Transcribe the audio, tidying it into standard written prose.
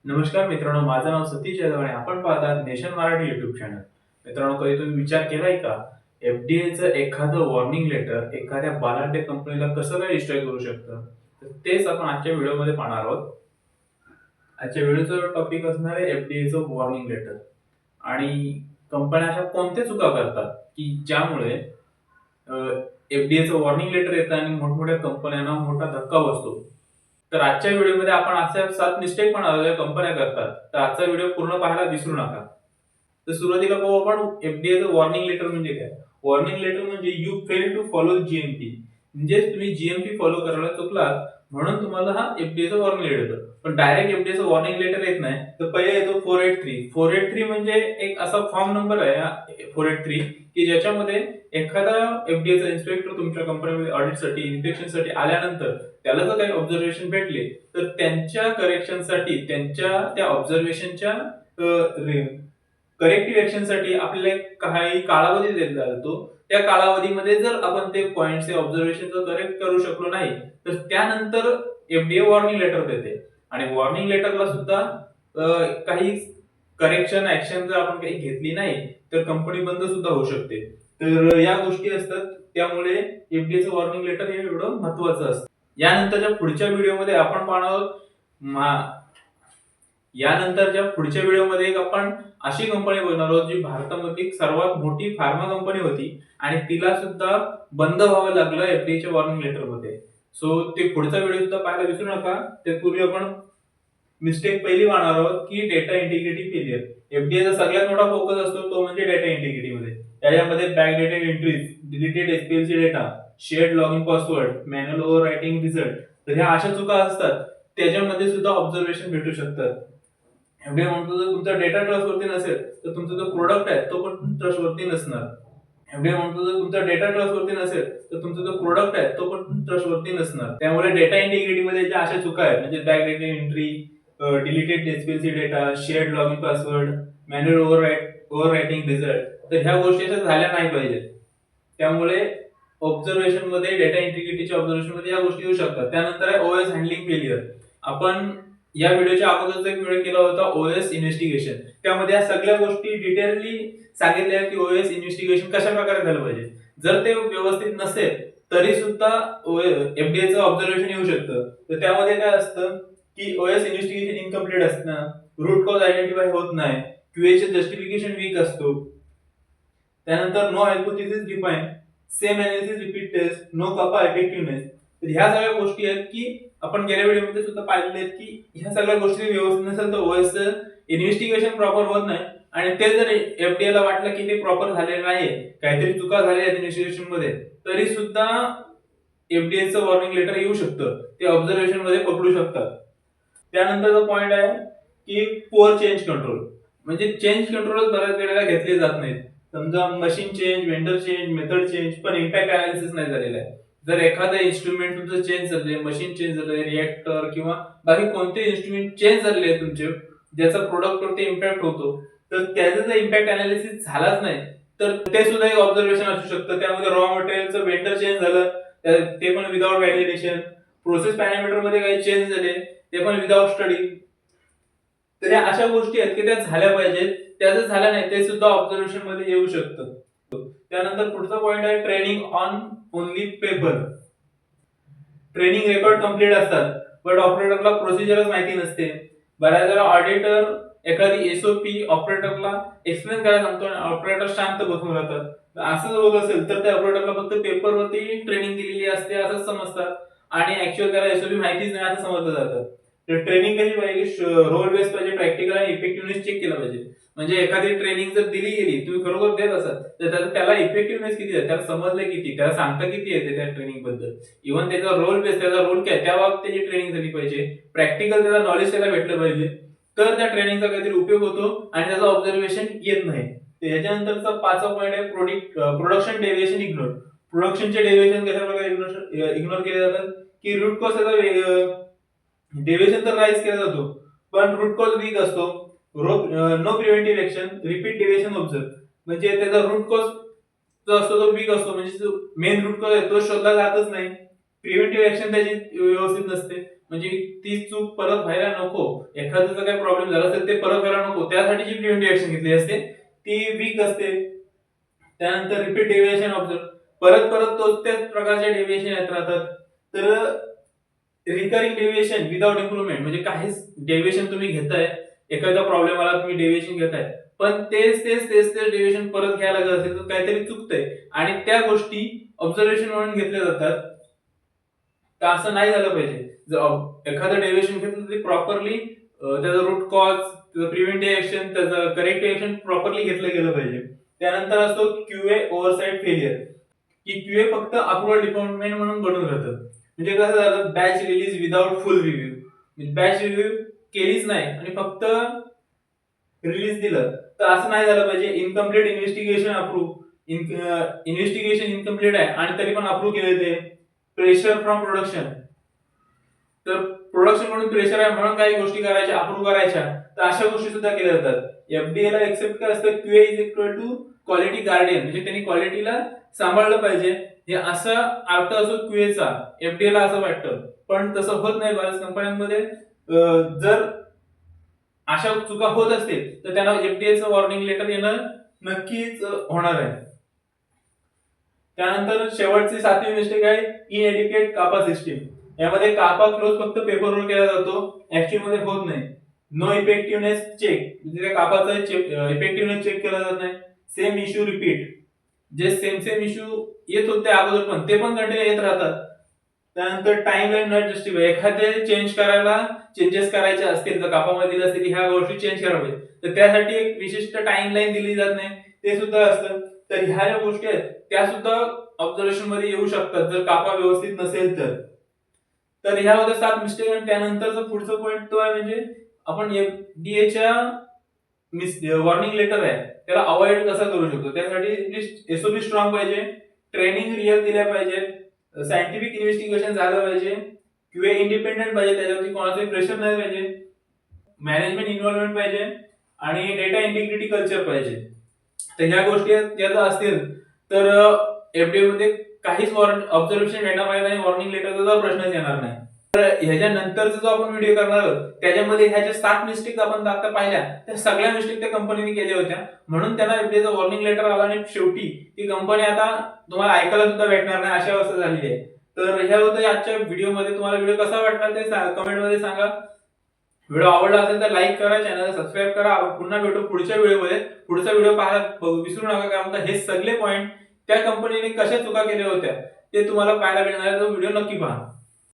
नमस्कार मित्रांनो, माझं नाव सतीश जाधव आणि आपण पाहतात नेशन मराठी युट्यूब चॅनल. मित्रांनो, कधी तुम्ही विचार केलाय का? एफडीएचं एखादं वॉर्निंग लेटर एखाद्या बलाढ्य कंपनीला कसं काय डिस्ट्रॉय करू शकतं? तर तेच आपण आजच्या व्हिडिओमध्ये पाहणार आहोत. आजच्या व्हिडिओचा टॉपिक असणार आहे एफडीएचं वॉर्निंग लेटर आणि कंपन्या अशा कोणत्या चुका करतात की ज्यामुळे एफडीएचं वॉर्निंग लेटर येतं आणि मोठमोठ्या कंपन्यांना मोठा धक्का बसतो. तर आजच्या व्हिडिओमध्ये आपण अशा 7 मिस्टेक पण ज्या कंपन्या करतात. तर आजचा व्हिडिओ पूर्ण पाहायला विसरू नका. तर सुरुवातीला पाहू आपण एफडीएचं वॉर्निंग लेटर म्हणजे काय? वॉर्निंग लेटर म्हणजे you fail to follow GMP. म्हणजे तुम्ही जीएमपी फॉलो करायला चुकलात म्हणून तुम्हाला हा एफडीएचं वॉर्निंग लेटर येतं. पण डायरेक्ट एफडीएचं वॉर्निंग लेटर येत नाही. तर पहिले येतो 483. 483 म्हणजे एक असा फॉर्म नंबर आहे हा 483 की ज्याच्यामध्ये एखादा एफडीएचा इन्स्पेक्टर तुमच्या कंपनीमध्ये ऑडिटसाठी, इन्स्पेक्शनसाठी आल्यानंतर त्याला जर काही ऑब्झर्वेशन भेटले तर त्यांच्या करेक्शनसाठी त्यांच्या त्या ऑब्झर्वेशनच्या करेक्टिव्ह ऍक्शनसाठी आपल्याला काही कालावधी दिला जातो. त्या कालावधीमध्ये जर आपण ते पॉइंट्स ते ऑब्झर्वेशन करेक्ट करू शकलो नाही तर त्यानंतर एफडीए वॉर्निंग लेटर देते आणि वॉर्निंग लेटरला सुद्धा काही करेक्शन ऍक्शन जर आपण काही घेतली नाही तर कंपनी बंद सुद्धा होऊ शकते. तर या गोष्टी असतात त्यामुळे एफडीएचं वॉर्निंग लेटर हे एवढं महत्वाचं असतं. यानंतरच्या पुढच्या व्हिडिओमध्ये आपण पाहणार आहोत यानंतरच्या पुढच्या व्हिडिओमध्ये एक आपण अशी कंपनी बघणार आहोत जी भारतामधली सर्वात मोठी फार्मा कंपनी होती आणि तिला सुद्धा बंद व्हावं लागलं एफडीएच्या वॉर्निंग लेटर मध्ये. सो ते पुढचा व्हिडिओ सुद्धा पाहायला विसरू नका. त्यापूर्वी आपण मिस्टेक पहिली पाहणार आहोत की डेटा इंटिग्रिटी फेलियर. एफडीएचा सगळ्यात मोठा फोकस असतो तो म्हणजे डेटा इंटिग्रिटी मध्ये. त्याच्यामध्ये backdated entries, deleted SPLC data, shared login password, manual over writing result. तर ह्या अशा चुका असतात त्याच्यामध्ये सुद्धा ऑब्झर्वेशन भेटू शकतात. एफडीए म्हणतो जर तुमचा डेटा ट्रस्टवरती नसेल तर तुमचा जो प्रोडक्ट आहे तो पण ट्रस्टवरती नसणार. एफडीए म्हणतो जर तुमचा डेटा ट्रस्टवरती नसेल तर तुमचा जो प्रोडक्ट आहे तो पण ट्रस्टवरती नसणार. त्यामुळे डेटा इंटिग्रिटी मध्ये ज्या अशा चुका आहेत म्हणजे backdated entry, deleted SPLC data, shared login password, manual over writing result, तर ह्या गोष्टी अशा झाल्या नाही पाहिजेत. त्यामुळे ऑब्झर्वेशन मध्ये डेटा इंटिग्रिटीच्या ऑब्झर्वेशन मध्ये या गोष्टी येऊ शकतात. त्यानंतर आहे ओएस हँडलिंग फेलियर. आपण या व्हिडिओच्या अगोदरचा एक व्हिडिओ केला होता ओएस इन्व्हेस्टिगेशन. त्यामध्ये या सगळ्या गोष्टी डिटेलली सांगितल्या की ओएस इन्व्हेस्टिगेशन कशा प्रकारे झालं पाहिजे. जर ते व्यवस्थित नसेल तरी सुद्धा एफडीएचं ऑब्झर्वेशन येऊ शकतं. तर त्यामध्ये काय असतं की ओएस इन्व्हेस्टिगेशन इनकम्प्लीट असणं, रूट कॉज आयडेंटिफाय होत नाही, क्यूएचे जस्टिफिकेशन वीक असतो. त्यानंतर no hypothesis define, same analysis repeat test, no CAPA effectiveness. तर ह्या सगळ्या गोष्टी आहेत की आपण गेल्या व्हिडिओमध्ये सुद्धा पाहिलेले आहेत की ह्या सगळ्या गोष्टी व्यवस्थित नसेल तर ओएस इन्व्हेस्टिगेशन प्रॉपर होत नाही आणि ते जर एफडीए ला वाटलं की ते प्रॉपर झालेलं नाहीये, काहीतरी चुका झाल्या आहेत इन्व्हेस्टिगेशन मध्ये, तरी सुद्धा एफडीएचं वॉर्निंग लेटर येऊ शकतं. ते ऑब्झर्वेशन मध्ये पकडू शकतात. त्यानंतरचा पॉइंट आहे की पुअर चेंज कंट्रोल. म्हणजे चेंज कंट्रोलच बऱ्याच वेळेला घेतले जात नाहीत. समजा machine change, vendor change, method change पण इम्पॅक्ट अनालिसिस नाही झालेला आहे. जर एखादं इन्स्ट्रुमेंट तुमचं चेंज झालंय, मशीन चेंज झालंय, रिएक्टर किंवा बाकी कोणते इन्स्ट्रुमेंट चेंज झाले तुमचे ज्याचा प्रोडक्टवरती इम्पॅक्ट होतो, तर त्याचा जर इम्पॅक्ट अनालिसिस झालाच नाही तर ते सुद्धा एक ऑब्झर्वेशन असू शकतं. त्यामध्ये रॉ मटेरियलचं वेंडर चेंज झालं ते पण विदाउट व्हॅलिडेशन, प्रोसेस पॅरामीटर मध्ये काही चेंज झाले ते पण विदाउट स्टडी. तर या अशा गोष्टी आहेत की त्या झाल्या पाहिजेत. त्या जर झाल्या नाही ते सुद्धा ऑब्झर्वेशन मध्ये येऊ शकतं. त्यानंतर पुढचा पॉइंट आहे training on only paper. Training record complete असतात बट ऑपरेटरला प्रोसिजरच माहिती नसते. बऱ्याच वेळा ऑडिटर एखादी एसओपी ऑपरेटरला एक्सप्लेन करायला सांगतो आणि ऑपरेटर शांत बसून राहतात. असं जर होत असेल तर त्या ऑपरेटरला फक्त पेपरवरती ट्रेनिंग दिलेली असते असंच समजतात आणि ऍक्च्युअल त्याला एसओपी माहितीच नाही असं समजलं जातं. तर ट्रेनिंग कशी पाहिजे, रोल बेस पाहिजे, प्रॅक्टिकल आणि इफेक्टिव्हनेस चेक केला पाहिजे. म्हणजे एखादी ट्रेनिंग जर दिली गेली तुम्ही खरोखर देत असाल तर त्याला इफेक्टिव्हनेस किती आहे, त्याला समजलं किती, त्याला सांगता किती येते त्या ट्रेनिंग बद्दल, इव्हन त्याचा रोल बेस, त्याचा रोल काय त्या बाबत त्याची ट्रेनिंग झाली पाहिजे, प्रॅक्टिकल त्याला नॉलेज त्याला भेटलं पाहिजे. तर त्या ट्रेनिंगचा काहीतरी उपयोग होतो आणि त्याचं ऑब्झर्वेशन येत नाही. याच्यानंतरचा 5वा पॉईंट आहे प्रोडक्शन डेव्हिएशन इग्नोर. प्रोडक्शनचे डेव्हिएशन कशा प्रकारे इग्नोर केले जातात की रूट कॉज त्याचा डेव्हिएशन तर राईज केला जातो पण रूट कॉज वीक असतो. No preventive action, repeat deviation observe. म्हणजे त्याचा रूट कॉज जो असतो तो वीक असतो, म्हणजे मेन रूट कॉज आहे तो शोधला जातच नाही. प्रिव्हेंटिव्ह ऍक्शन त्याची व्यवस्थित नसते. म्हणजे ती चूक परत व्हायला नको, एखादा जर काही प्रॉब्लेम झाला असेल ते परत व्हायला नको, त्यासाठी जी प्रिव्हेंटिव्ह ऍक्शन घेतली असते ती वीक असते. त्यानंतर रिपीट डेव्हिएशन ऑब्झर्व, परत परत तोच त्याच प्रकारचे डेव्हिएशन येत राहतात. तर रिकरिंग डेव्हिएशन विदाउट इम्प्रुव्हमेंट, म्हणजे काहीच डेव्हिएशन तुम्ही घेताय, एखादा प्रॉब्लेम आला तुम्ही डेव्हिएशन घेताय, पण तेच डेव्हिएशन परत घ्यायला लागत असेल तर काहीतरी चुकतंय आणि त्या गोष्टी ऑब्झर्वेशन म्हणून घेतल्या जातात. तर असं नाही झालं पाहिजे. जर एखादं डेव्हिएशन घेतलं तर ते प्रॉपरली त्याचा रूट कॉज, त्याचं प्रिव्हेंटिव्ह ऍक्शन, त्याचं करेक्टिव्ह ऍक्शन प्रॉपरली घेतलं गेलं पाहिजे. त्यानंतर असतो क्यूए ओव्हरसाइट फेलियर, की क्यूए फक्त अप्रुव्हल डिपार्टमेंट म्हणून बनून राहतं. म्हणजे कसं झालं, बॅच रिलीज विदाउट फुल रिव्ह्यू, म्हणजे बॅच रिव्ह्यू केलीच नाही आणि फक्त रिलीज दिलं, तर असं नाही झालं पाहिजे. Incomplete investigation approve, investigation incomplete आहे आणि तरी पण अप्रूव्ह केले ते. प्रेशर फ्रॉम प्रोडक्शन, तर प्रोडक्शन म्हणून प्रेशर आहे म्हणून काही गोष्टी करायच्या, अप्रूव्ह करायच्या, तर अशा गोष्टी सुद्धा केल्या जातात. एफडीए ला एक्सेप्ट काय असतं, QA is equal to quality guardian, म्हणजे त्यांनी क्वालिटीला सांभाळलं पाहिजे, हे असा अर्थ असतो क्यूएचा. एफडीए ला असं वाटतं, पण तसं होत नाही बऱ्याच कंपन्यांमध्ये. जर अशा चुका होत असतील तर त्यांना एफडीएचं वॉर्निंग लेटर येणं नक्कीच होणार आहे. त्यानंतर शेवटची 7वी मिस्टेक आहे इनएडिक्वेट कापा सिस्टीम. यामध्ये कापा क्लोज फक्त पेपरवर केला जातो, ऍक्च्युअल मध्ये होत नाही. नो इफेक्टिव्हनेस चेक, म्हणजे त्या कापाचा इफेक्टिव्हनेस चेक केला जात नाही. सेम इश्यू रिपीट, जे सेम इश्यू येत होते अगोदर पण ते पण कंटिन्यू येत राहतात. त्यानंतर टाइमलाईन नॉट जस्टिफाय, एखादे चेंजेस करायचे असतील तर कापामध्ये दिलं असते की ह्या गोष्टी चेंज कराव्या, तर त्यासाठी एक विशिष्ट टाइमलाईन दिली जात नाही, ते सुद्धा असतं. तर ह्या ज्या गोष्टी आहेत त्या सुद्धा ऑब्झर्वेशन मध्ये येऊ शकतात जर कापा व्यवस्थित नसेल तर. तर ह्या होत्या 7 मिस्टेक. आणि त्यानंतरचा पुढचा पॉईंट तो आहे म्हणजे आपण एफडीएच्या वॉर्निंग लेटर आहे त्याला अवॉइड कसा करू शकतो. त्यासाठी एसओपी स्ट्रॉंग पाहिजे, ट्रेनिंग रिअल दिल्या पाहिजे, सायंटिफिक इन्व्हेस्टिगेशन झालं पाहिजे, क्यूए इंडिपेंडेंट पाहिजे, त्याच्यावरती कोणाचंही प्रेशर नाही पाहिजे, मॅनेजमेंट इन्व्हॉल्वमेंट पाहिजे आणि डेटा इंटिग्रिटी कल्चर पाहिजे. तर ह्या गोष्टी जर असतील तर एफडीए मध्ये काहीच ऑब्झर्वेशन येणार नाही आणि वॉर्निंग लेटरचा प्रश्नच येणार नाही. तर ह्याच्या नंतरचा जो आपण व्हिडिओ करणार आहोत त्याच्यामध्ये ह्याच्या 7 मिस्टेक आपण आता पाहिल्या, त्या सगळ्या मिस्टेक त्या कंपनीने केल्या होत्या म्हणून त्यांना एफडीएचं वॉर्निंग लेटर आला आणि शेवटी ती कंपनी आता तुम्हाला ऐकायला सुद्धा भेटणार नाही अशी अवस्था झालेली आहे. तर ह्या होतं आजच्या व्हिडिओमध्ये. तुम्हाला व्हिडिओ कसा वाटला ते कमेंटमध्ये सांगा. व्हिडिओ आवडला असेल तर लाईक करा, चॅनलला सबस्क्राईब करा. आपण पुन्हा भेटू पुढच्या व्हिडिओमध्ये. पुढचा व्हिडिओ पाहायला विसरू नका, कारण हे सगळे पॉईंट त्या कंपनीने कशा चुका केल्या होत्या ते तुम्हाला पाहायला मिळणार आहे. तो व्हिडिओ नक्की पहा.